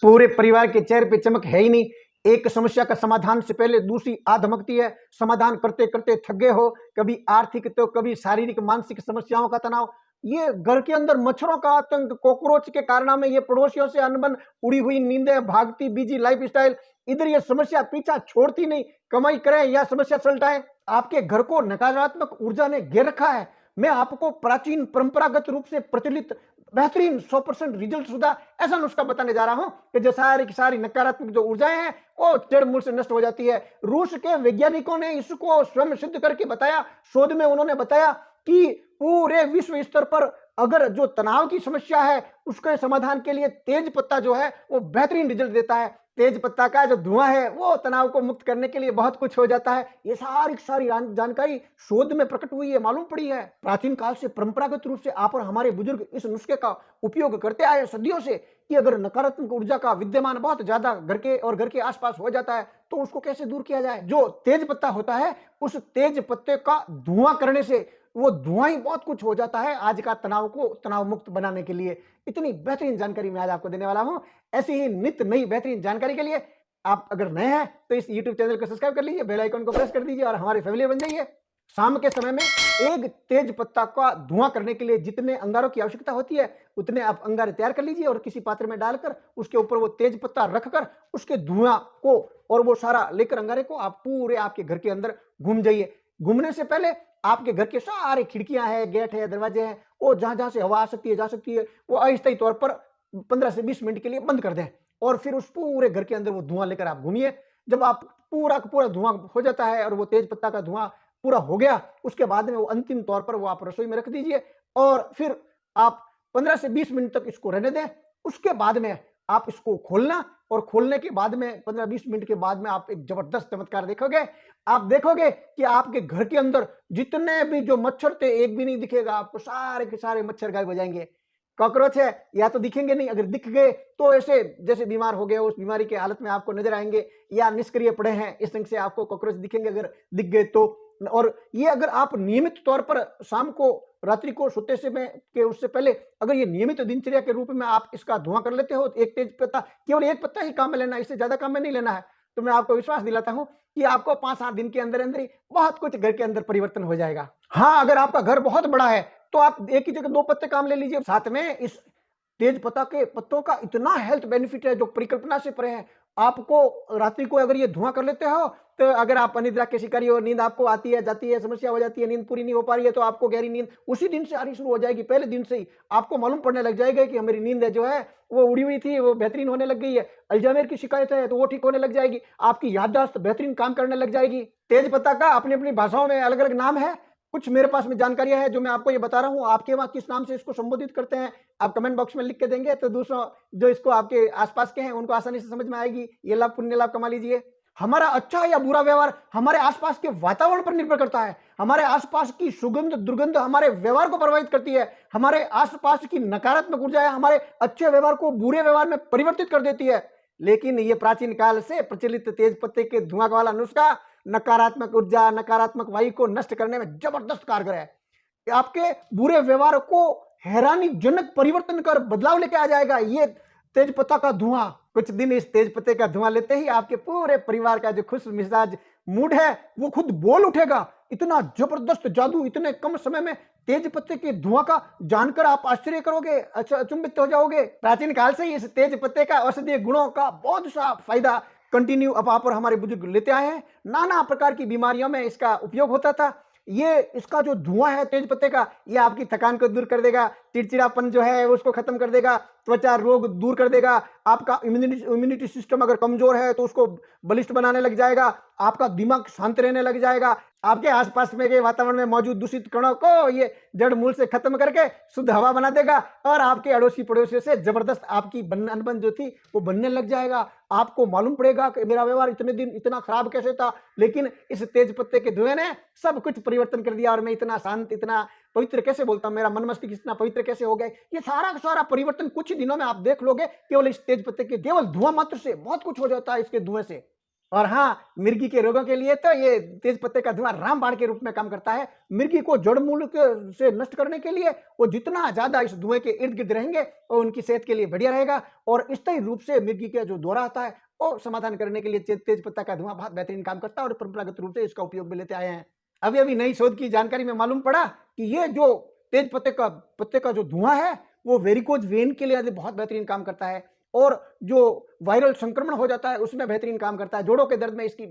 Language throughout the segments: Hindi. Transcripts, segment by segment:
पूरे परिवार के चेहरे पे चमक है ही नहीं। एक समस्या का समाधान से पहले दूसरी आ धमकती है। समाधान करते करते थक गए हो, कभी आर्थिक तो कभी शारीरिक मानसिक समस्याओं का तनाव, ये घर के अंदर मच्छरों का आतंक, कॉकरोच के कारनामे, ये पड़ोसियों से अनबन, उड़ी हुई नींदें, भागती बिजी लाइफस्टाइल, इधर ये समस्या पीछा छोड़ती नहीं। कमाई करें या समस्या सलटाएं, आपके घर को नकारात्मक ऊर्जा ने घेर रखा है। मैं आपको प्राचीन परंपरागत रूप से प्रचलित बेहतरीन 100% रिजल्ट शुदा ऐसा नुस्खा बताने जा रहा हूं कि जो सारी की सारी नकारात्मक जो ऊर्जाएं हैं वो जड़ मूल से नष्ट हो जाती है। रूस के वैज्ञानिकों ने इसको स्वयं सिद्ध करके बताया। शोध में उन्होंने बताया कि पूरे विश्व स्तर पर अगर जो तनाव की समस्या है उसके समाधान के लिए तेज पत्ता जो है वो बेहतरीन रिजल्ट देता है। तेज पत्ता का जो धुआं है वो तनाव को मुक्त करने के लिए बहुत कुछ हो जाता है। ये सारी सारी जानकारी शोध में प्रकट हुई है, मालूम पड़ी है। प्राचीन काल से परंपरागत रूप से आप और हमारे बुजुर्ग इस नुस्खे का उपयोग करते आए सदियों से कि अगर नकारात्मक ऊर्जा का विद्यमान बहुत ज्यादा घर के और घर के आसपास हो जाता है तो उसको कैसे दूर किया जाए। जो तेज पत्ता होता है उस तेज पत्ते का धुआं करने से वो धुआं ही बहुत कुछ हो जाता है आज का तनाव को तनाव मुक्त बनाने के लिए। इतनी बेहतरीन जानकारी मैं आज आपको देने वाला हूं। ऐसी ही नित्य नई बेहतरीन जानकारी के लिए आप अगर नए हैं तो इस YouTube चैनल को सब्सक्राइब कर लीजिए, बेल आइकन को प्रेस कर दीजिए और हमारी फैमिली बन जाइए। शाम के समय में एक तेज पत्ता का धुआं करने के लिए जितने अंगारों की आवश्यकता होती है उतने आप अंगारे तैयार कर लीजिए और किसी पात्र में डालकर उसके ऊपर वो तेज पत्ता रखकर उसके धुआं को और वो सारा लेकर अंगारे को आप पूरे आपके घर के अंदर घूम जाइए। घूमने से पहले आपके घर के सारे खिड़कियां हैं, गेट है, दरवाजे हैं, वो जहां जहां से हवा आ सकती है जा सकती है वो अस्थायी तौर पर 15 से 20 मिनट के लिए बंद कर दें और फिर उस पूरे घर के अंदर वो धुआं लेकर आप घूमिए। जब आप पूरा का पूरा धुआं हो जाता है और वो तेज पत्ता का धुआं पूरा हो गया उसके बाद में वो अंतिम तौर पर वो आप रसोई में रख दीजिए और फिर आप 15 से 20 मिनट तक इसको रहने दें। उसके बाद में आप इसको खोलना और खोलने के बाद में 15-20 मिनट के बाद में आप एक जबरदस्त चमत्कार देखोगे। आप देखोगे कि आपके घर के अंदर जितने भी जो मच्छर थे एक भी नहीं दिखेगा आपको, सारे के सारे मच्छर गायब हो जाएंगे। कॉकरोच है या तो दिखेंगे नहीं, अगर दिख गए तो ऐसे जैसे बीमार हो गए उस बीमारी की हालत में आपको नजर आएंगे या निष्क्रिय पड़े हैं इस ढंग से आपको कॉकरोच दिखेंगे अगर दिख गए तो। और ये अगर आप नियमित तौर पर शाम को रात्रि को सोते से में के उससे पहले अगर ये नियमित दिनचर्या के रूप में आप इसका धुआं कर लेते हो, एक तेज पत्ता, केवल एक पत्ता ही काम में लेना है, इससे ज्यादा काम में नहीं लेना है, तो मैं आपको विश्वास दिलाता हूं कि आपको 5-7 दिन के अंदर अंदर ही बहुत कुछ घर के अंदर परिवर्तन हो जाएगा। हाँ, अगर आपका घर बहुत बड़ा है तो आप एक ही जगह 2 पत्ते काम ले लीजिए। साथ में इस तेज पत्ता के पत्तों का इतना हेल्थ बेनिफिट है जो परिकल्पना से परे है। आपको रात्रि को अगर ये धुआं कर लेते हो तो अगर आप अनिद्रा के शिकारी हो, नींद आपको आती है जाती है, समस्या हो जाती है, नींद पूरी नहीं हो पा रही है तो आपको गहरी नींद उसी दिन से आनी शुरू हो जाएगी। पहले दिन से ही आपको मालूम पड़ने लग जाएगा कि हमारी नींद है जो है वो उड़ी हुई थी वो बेहतरीन होने लग गई है। अल्जाइमर की शिकायत है तो वो ठीक होने लग जाएगी। आपकी याददाश्त बेहतरीन काम करने लग जाएगी। तेज पत्ता का अपनी अपनी भाषाओं में अलग अलग नाम है। कुछ मेरे पास में जानकारियां हैं जो मैं आपको ये बता रहा हूं। आपके वहां किस नाम से इसको संबोधित करते हैं आप कमेंट बॉक्स में लिख के देंगे तो दूसरों जो इसको आपके आसपास के हैं उनको आसानी से समझ में आएगी। ये लाभ पुण्य लाभ कमा लीजिए। हमारा अच्छा या बुरा व्यवहार हमारे आसपास के वातावरण पर निर्भर करता है। हमारे आसपास की सुगंध दुर्गंध हमारे व्यवहार को प्रभावित करती है। हमारे आसपास की नकारात्मक ऊर्जा हमारे अच्छे व्यवहार को बुरे व्यवहार में परिवर्तित कर देती है। लेकिन ये प्राचीन काल से प्रचलित तेज पत्ते के धुआं वाला नुस्खा नकारात्मक ऊर्जा नकारात्मक वायु को नष्ट करने में जबरदस्त कारगर है। आपके बुरे व्यवहार को हैरानीजनक परिवर्तन कर बदलाव लेके आ जाएगा ये तेज पत्ता का धुआं। कुछ दिन इस तेज पत्ते का धुआं लेते ही आपके पूरे परिवार का जो खुश मिजाज मूड है वो खुद बोल उठेगा। इतना जबरदस्त जादू इतने कम समय में तेज पत्ते के धुआं का जानकर आप आश्चर्य करोगे, अच्छा अचंभित हो जाओगे। प्राचीन काल से ही इस तेज पत्ते का औषधीय गुणों का बहुत सा फायदा कंटिन्यू अब आप और हमारे बुजुर्ग लेते आए हैं। नाना प्रकार की बीमारियों में इसका उपयोग होता था। ये इसका जो धुआं है तेज पत्ते का ये आपकी थकान को दूर कर देगा, चिड़चिड़ापन जो है उसको खत्म कर देगा, त्वचा रोग दूर कर देगा, आपका इम्यूनिटी सिस्टम अगर कमजोर है तो उसको बलिष्ठ बनाने लग जाएगा, आपका दिमाग शांत रहने लग जाएगा, आपके आसपास में के वातावरण में मौजूद दूषित कणों को ये जड़ मूल से खत्म करके शुद्ध हवा बना देगा और आपके अड़ोसी पड़ोसियों से जबरदस्त आपकी अनबन जो थी वो बनने लग जाएगा। आपको मालूम पड़ेगा कि मेरा व्यवहार इतने दिन इतना खराब कैसे था, लेकिन इस तेज पत्ते के धुएं ने सब कुछ परिवर्तन कर दिया और मैं इतना शांत इतना पवित्र कैसे बोलता हूं, मेरा मन मस्तिष्क इतना पवित्र कैसे हो गए। ये सारा का सारा परिवर्तन कुछ ही दिनों में आप देख लोगे। केवल इस तेज पत्ते के केवल धुआं मात्र से बहुत कुछ हो जाता है इसके धुएं से। और हाँ, मिर्गी के रोगों के लिए तो ये तेज पत्ते का धुआं रामबाण के रूप में काम करता है। मिर्गी को जड़ मूल से नष्ट करने के लिए वो जितना ज़्यादा इस धुएँ के इर्द-गिर्द रहेंगे, वो उनकी सेहत के लिए बढ़िया रहेगा। और स्थायी रूप से मिर्गी का जो दौरा आता है, वो समाधान करने के लिए तेज पत्ता का धुआं बहुत बेहतरीन काम करता है और परंपरागत रूप से इसका उपयोग भी लेते आए हैं। अभी-अभी नई शोध की जानकारी में मालूम पड़ा कि ये जो तेज पत्ते का जो धुआं है, वो वेरिकोज वेन के लिए बहुत बेहतरीन काम करता है और जो वायरल संक्रमण हो जाता है उसमें बेहतरीन काम करता है। जोड़ों के दर्द में इसकी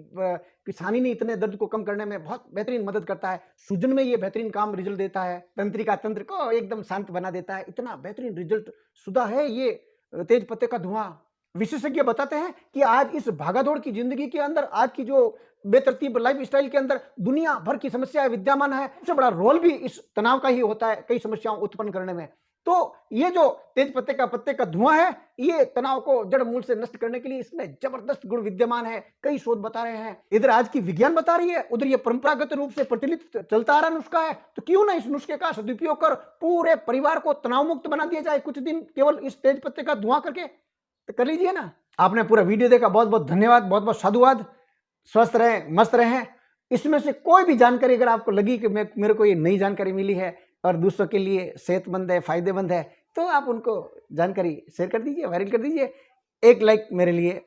किसानी ने इतने दर्द को कम करने में बहुत बेहतरीन मदद करता है। सूजन में ये बेहतरीन काम रिजल्ट देता है। तंत्रिका तंत्र को एकदम शांत बना देता है। इतना बेहतरीन रिजल्ट शुदा है ये तेज पत्ते का धुआं। विशेषज्ञ बताते हैं कि आज इस भागादौड़ की जिंदगी के अंदर, आज की जो बेतरतीब लाइफ स्टाइल के अंदर दुनिया भर की समस्याएं विद्यमान है। सबसे बड़ा रोल भी इस तनाव का ही होता है कई समस्याओं उत्पन्न करने में। तो ये जो तेज पत्ते का धुआं है, ये तनाव को जड़ मूल से नष्ट करने के लिए इसमें जबरदस्त गुण विद्यमान है। कई शोध बता रहे हैं। इधर आज की विज्ञान बता रही है, उधर ये परंपरागत रूप से प्रचलित चलता आ रहा नुस्खा है। तो क्यों ना इस नुस्खे का सदुपयोग कर पूरे परिवार को तनाव मुक्त बना दिया जाए कुछ दिन केवल इस तेज पत्ते का धुआं करके। तो कर लीजिए ना। आपने पूरा वीडियो देखा, बहुत बहुत धन्यवाद, बहुत बहुत साधुवाद। स्वस्थ रहें, मस्त रहें। इसमें से कोई भी जानकारी अगर आपको लगी कि मेरे को ये नई जानकारी मिली है और दूसरों के लिए सेहतमंद है, फायदेमंद है, तो आप उनको जानकारी शेयर कर दीजिए, वायरल कर दीजिए। एक लाइक मेरे लिए